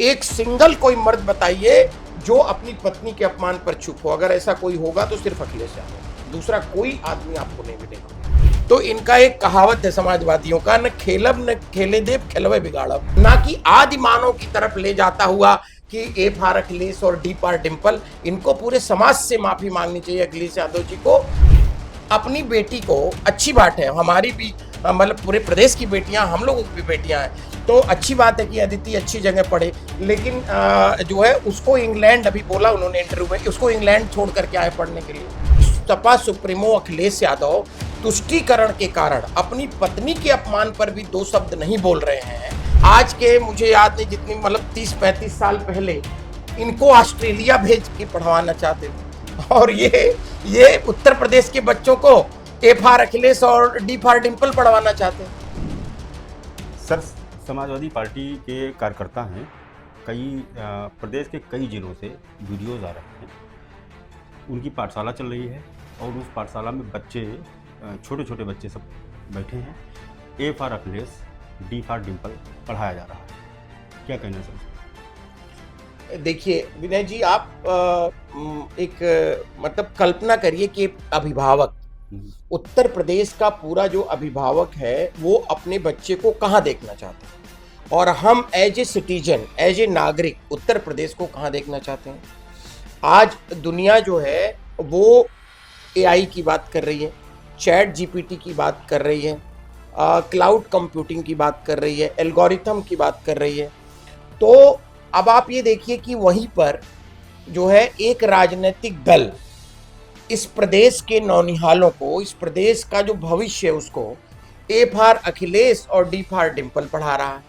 एक सिंगल कोई मर्द बताइए जो अपनी पत्नी के अपमान पर चुप हो। अगर ऐसा कोई होगा तो सिर्फ अखिलेश यादव, दूसरा कोई आदमी आपको नहीं मिलेगा। तो इनका एक कहावत है समाजवादियों का, न खेलब न खेले देव खेलवे बिगाड़ब, ना कि आदि मानव की तरफ ले जाता हुआ कि ए फॉर अखिलेश और डी फॉर डिंपल। इनको पूरे समाज से माफी मांगनी चाहिए अखिलेश यादव जी को। अपनी बेटी को, अच्छी बात है, हमारी भी मतलब पूरे प्रदेश की बेटियां, हम लोगों की भी बेटियां हैं, तो अच्छी बात है कि अदिति अच्छी जगह पढ़े। लेकिन जो है उसको इंग्लैंड, अभी बोला उन्होंने इंटरव्यू में, उसको इंग्लैंड छोड़ करके आए पढ़ने के लिए। सपा सुप्रीमो अखिलेश यादव तुष्टीकरण के कारण अपनी पत्नी के अपमान पर भी दो शब्द नहीं बोल रहे हैं। आज के मुझे याद नहीं, जितनी मतलब 30-35 साल पहले इनको ऑस्ट्रेलिया भेज के पढ़वाना चाहते थे, और ये उत्तर प्रदेश के बच्चों को ए फॉर अखिलेश और डी फॉर डिंपल पढ़वाना चाहते हैं। सर, समाजवादी पार्टी के कार्यकर्ता हैं, कई प्रदेश के कई जिलों से वीडियोज़ आ रहे हैं। उनकी पाठशाला चल रही है और उस पाठशाला में बच्चे, छोटे छोटे बच्चे सब बैठे हैं। A for Akhilesh, D for Dimple पढ़ाया जा रहा है। क्या कहना है सर? देखिए विनय जी, आप एक मतलब कल्पना करिए कि अभिभावक, उत्तर प्रदेश का पूरा जो अभिभावक है वो अपने बच्चे को कहाँ देखना चाहते हैं, और हम as a citizen, as a नागरिक उत्तर प्रदेश को कहाँ देखना चाहते हैं। आज दुनिया जो है वो एआई की बात कर रही है, चैट जीपीटी की बात कर रही है, क्लाउड कंप्यूटिंग की बात कर रही है, एल्गोरिथम की बात कर रही है। तो अब आप ये देखिए कि वहीं पर जो है एक राजनीतिक दल इस प्रदेश के नौनिहालों को, इस प्रदेश का जो भविष्य है उसको ए फॉर अखिलेश और डी फॉर डिंपल पढ़ा रहा है।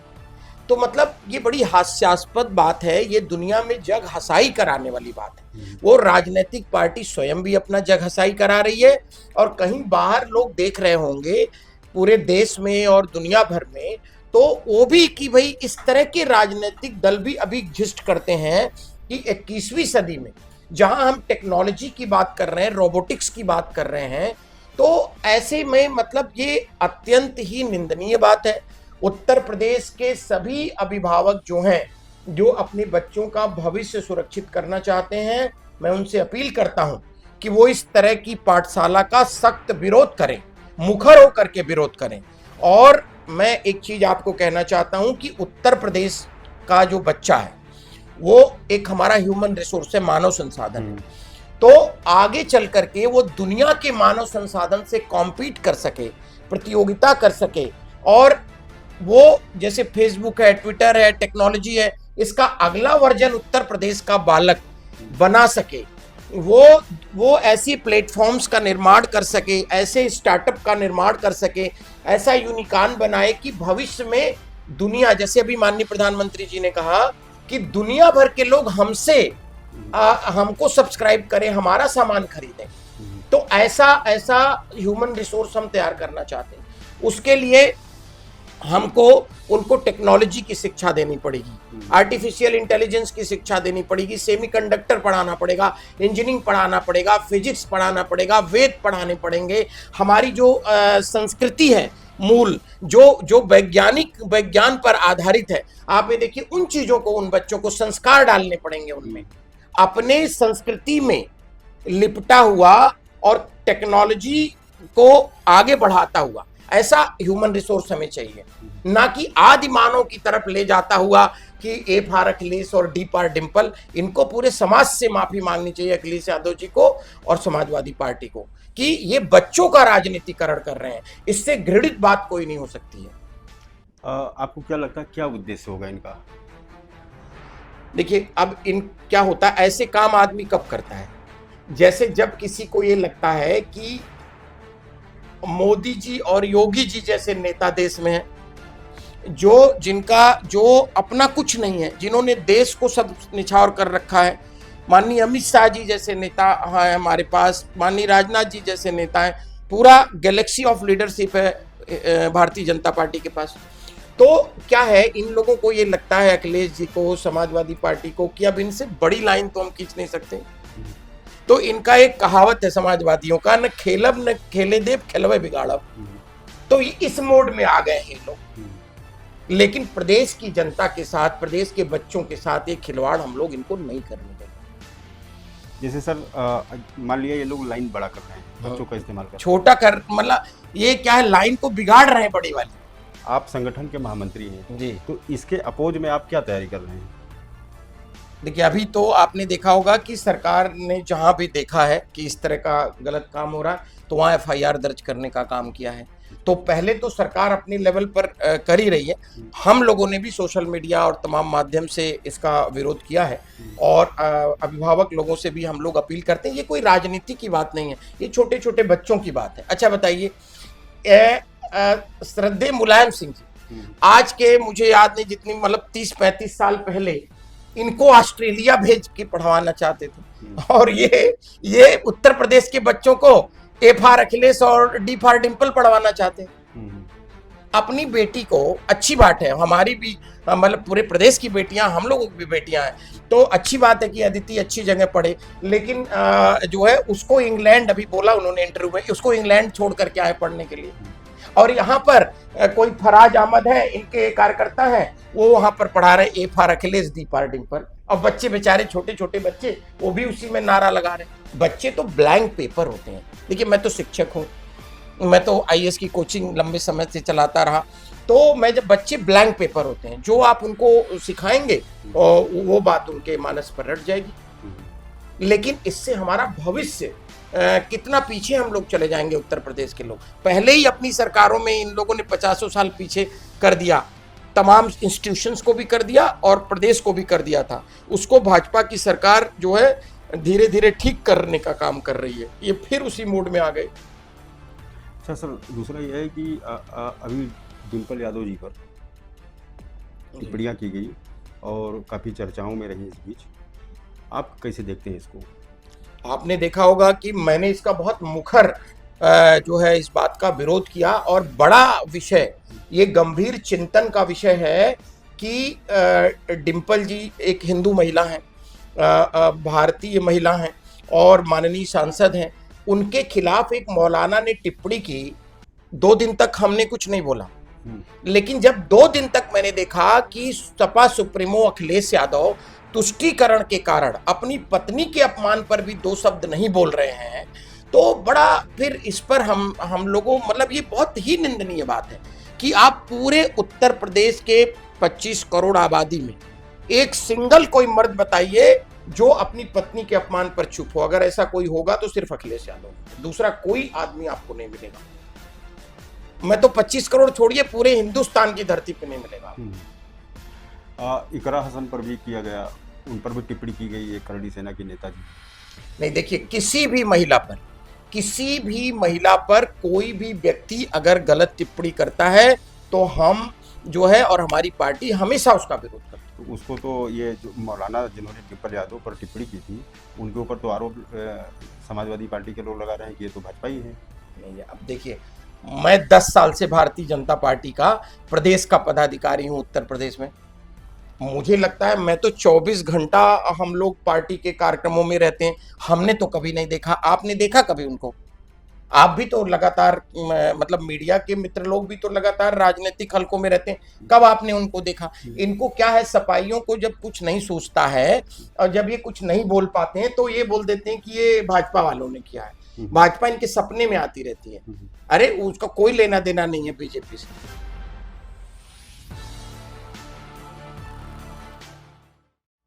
तो मतलब ये बड़ी हास्यास्पद बात है, ये दुनिया में जग हसाई कराने वाली बात है। वो राजनीतिक पार्टी स्वयं भी अपना जग हसाई करा रही है, और कहीं बाहर लोग देख रहे होंगे पूरे देश में और दुनिया भर में, तो वो भी कि भाई इस तरह के राजनीतिक दल भी अभी एग्जिस्ट करते हैं कि 21वीं सदी में जहां हम टेक्नोलॉजी की बात कर रहे हैं, रोबोटिक्स की बात कर रहे हैं, तो ऐसे में मतलब ये अत्यंत ही निंदनीय बात है। उत्तर प्रदेश के सभी अभिभावक जो हैं, जो अपने बच्चों का भविष्य सुरक्षित करना चाहते हैं, मैं उनसे अपील करता हूं कि वो इस तरह की पाठशाला का सख्त विरोध करें, मुखर होकर के विरोध करें। और मैं एक चीज आपको कहना चाहता हूं कि उत्तर प्रदेश का जो बच्चा है वो एक हमारा ह्यूमन रिसोर्स है, मानव संसाधन है। तो आगे चल करके वो दुनिया के मानव संसाधन से कॉम्पीट कर सके, प्रतियोगिता कर सके, और वो जैसे फेसबुक है, ट्विटर है, टेक्नोलॉजी है, इसका अगला वर्जन उत्तर प्रदेश का बालक बना सके। वो ऐसी प्लेटफॉर्म्स का निर्माण कर सके, ऐसे स्टार्टअप का निर्माण कर सके, ऐसा यूनिकॉर्न बनाए कि भविष्य में दुनिया, जैसे अभी माननीय प्रधानमंत्री जी ने कहा कि दुनिया भर के लोग हमको सब्सक्राइब करें, हमारा सामान खरीदें। तो ऐसा ह्यूमन रिसोर्स हम तैयार करना चाहते हैं। उसके लिए हमको उनको टेक्नोलॉजी की शिक्षा देनी पड़ेगी, आर्टिफिशियल इंटेलिजेंस की शिक्षा देनी पड़ेगी, सेमीकंडक्टर पढ़ाना पड़ेगा, इंजीनियरिंग पढ़ाना पड़ेगा, फिजिक्स पढ़ाना पड़ेगा, वेद पढ़ाने पड़ेंगे। हमारी जो संस्कृति है, मूल जो विज्ञान पर आधारित है, आप ये देखिए, उन चीजों को, उन बच्चों को संस्कार डालने पड़ेंगे उनमें, अपने संस्कृति में लिपटा हुआ और टेक्नोलॉजी को आगे बढ़ाता हुआ। ऐसा ह्यूमन रिसोर्स हमें चाहिए, ना कि आदि मानव की तरफ ले जाता हुआ कि ए फॉर अखिलेश और डी फॉर डिंपल। इनको पूरे समाज से माफी मांगनी चाहिए अखिलेश यादव जी को और समाजवादी पार्टी को कि ये बच्चों का राजनीतिकरण कर रहे हैं। इससे घृणित बात कोई नहीं हो सकती है। आपको क्या लगता है, क्या उद्देश्य होगा इनका? देखिए, अब क्या होता है, ऐसे काम आदमी कब करता है, जैसे जब किसी को ये लगता है कि मोदी जी और योगी जी जैसे नेता देश में हैं, जो अपना कुछ नहीं है, जिन्होंने देश को सब निछावर कर रखा है। माननीय अमित शाह जी जैसे नेता हैं हमारे पास, माननीय राजनाथ जी जैसे नेता हैं, पूरा गैलेक्सी ऑफ लीडरशिप है भारतीय जनता पार्टी के पास। तो क्या है, इन लोगों को ये लगता है, अखिलेश जी को, समाजवादी पार्टी को, कि अब इनसे बड़ी लाइन तो हम खींच नहीं सकते। तो इनका एक कहावत है समाजवादियों का, न खेलब न खेले देव खेलवे बिगाड़ब। तो इस मोड में आ गए हैं लोग, लेकिन प्रदेश की जनता के साथ, प्रदेश के बच्चों के साथ ये खिलवाड़ हम लोग इनको नहीं करने देंगे। जैसे सर मान लिया ये लोग लाइन बड़ा कर रहे हैं, बच्चों का इस्तेमाल कर रहे छोटा कर मतलब ये क्या है, लाइन को बिगाड़ रहे हैं बड़ी वाली। हैं। आप संगठन के महामंत्री हैं जी, तो इसके अपोज में आप क्या तैयारी कर रहे हैं? देखिए अभी तो आपने देखा होगा कि सरकार ने जहां भी देखा है कि इस तरह का गलत काम हो रहा है तो वहां एफआईआर दर्ज करने का काम किया है। तो पहले तो सरकार अपने लेवल पर कर ही रही है। हम लोगों ने भी सोशल मीडिया और तमाम माध्यम से इसका विरोध किया है और अभिभावक लोगों से भी हम लोग अपील करते हैं। ये कोई राजनीति की बात नहीं है, ये छोटे छोटे बच्चों की बात है। अच्छा बताइए, श्रद्धेय मुलायम सिंह जी आज के मुझे याद नहीं जितनी मतलब 30-35 साल पहले इनको ऑस्ट्रेलिया भेज के पढ़वाना चाहते थे और ये उत्तर प्रदेश के बच्चों को ए फॉर अखिलेश और डी फॉर डिम्पल पढ़वाना चाहते हैं। अपनी बेटी को, अच्छी बात है, हमारी भी मतलब पूरे प्रदेश की बेटियां, हम लोगों की भी बेटियां हैं, तो अच्छी बात है कि अदिति अच्छी जगह पढ़े, लेकिन जो है उसको इंग्लैंड, अभी बोला उन्होंने इंटरव्यू में, उसको इंग्लैंड छोड़ करके आए पढ़ने के लिए। और यहाँ पर कोई फराज अहमद है, इनके कार्यकर्ता हैं, वो वहां पर पढ़ा रहे A for Akhilesh D for Dimple. अब बच्चे बेचारे छोटे छोटे बच्चे वो भी उसी में नारा लगा रहे। बच्चे तो ब्लैंक पेपर होते हैं। देखिए मैं तो शिक्षक हूँ, मैं तो आईएएस की कोचिंग लंबे समय से चलाता रहा, तो मैं जब बच्चे ब्लैंक पेपर होते हैं, जो आप उनको सिखाएंगे और वो बात उनके मानस पर रट जाएगी। लेकिन इससे हमारा भविष्य कितना पीछे हम लोग चले जाएंगे। उत्तर प्रदेश के लोग पहले ही अपनी सरकारों में इन लोगों ने 50 साल पीछे कर दिया, तमाम इंस्टीट्यूशंस को भी कर दिया और प्रदेश को भी कर दिया था। उसको भाजपा की सरकार जो है धीरे धीरे ठीक करने का काम कर रही है। ये फिर उसी मूड में आ गए। अच्छा सर, दूसरा यह है कि अभी डिम्पल यादव जी पर टिप्पणियाँ की गई और काफ़ी चर्चाओं में रही इस बीच, आप कैसे देखते हैं इसको? आपने देखा होगा कि मैंने इसका बहुत मुखर जो है इस बात का विरोध किया और बड़ा विषय, ये गंभीर चिंतन का विषय है कि डिम्पल जी एक हिंदू महिला हैं, भारतीय महिला हैं और माननीय सांसद हैं। उनके खिलाफ एक मौलाना ने टिप्पणी की, 2 दिन तक हमने कुछ नहीं बोला, लेकिन जब 2 दिन तक मैंने देखा कि सपा सुप्रीमो अखिलेश यादव तुष्टीकरण के कारण अपनी पत्नी के अपमान पर भी 2 शब्द नहीं बोल रहे हैं, तो बड़ा फिर इस पर हम लोगों मतलब ये बहुत ही निंदनीय बात है कि आप पूरे उत्तर प्रदेश के 25 करोड़ आबादी में एक सिंगल कोई मर्द बताइए जो अपनी पत्नी के अपमान पर चुप हो। अगर ऐसा कोई होगा तो सिर्फ अखिलेश यादव, दूसरा कोई आदमी आपको नहीं मिलेगा। मैं तो 25 करोड़ छोड़िए, पूरे हिंदुस्तान की धरती पे नहीं मिलेगा। इकरा हसन पर भी किया गया, उन पर भी टिप्पणी की गई है, करणी सेना की नेता जी। नहीं देखिए, किसी भी महिला पर कोई भी व्यक्ति अगर गलत टिप्पणी करता है तो हम जो है और हमारी पार्टी हमेशा उसका विरोध करती है। तो उसको तो ये जो मौलाना जिन्होंने डिम्पल यादव पर टिप्पणी की थी, उनके ऊपर तो आरोप समाजवादी पार्टी के लोग लगा रहे हैं कि ये तो भाजपा ही है। नहीं, अब देखिए, मैं 10 साल से भारतीय जनता पार्टी का प्रदेश का पदाधिकारी हूँ उत्तर प्रदेश में। मुझे लगता है मैं तो 24 घंटा हम लोग पार्टी के कार्यक्रमों में रहते हैं, हमने तो कभी नहीं देखा। आपने देखा कभी उनको? आप भी तो लगातार मतलब मीडिया के मित्र लोग भी तो लगातार राजनीतिक हलकों में रहते हैं, कब आपने उनको देखा? इनको क्या है, सपाइयों को जब कुछ नहीं सोचता है और जब ये कुछ नहीं बोल पाते हैं तो ये बोल देते हैं कि ये भाजपा वालों ने किया है। भाजपा इनके सपने में आती रहती है। अरे उसका कोई लेना देना नहीं है बीजेपी से।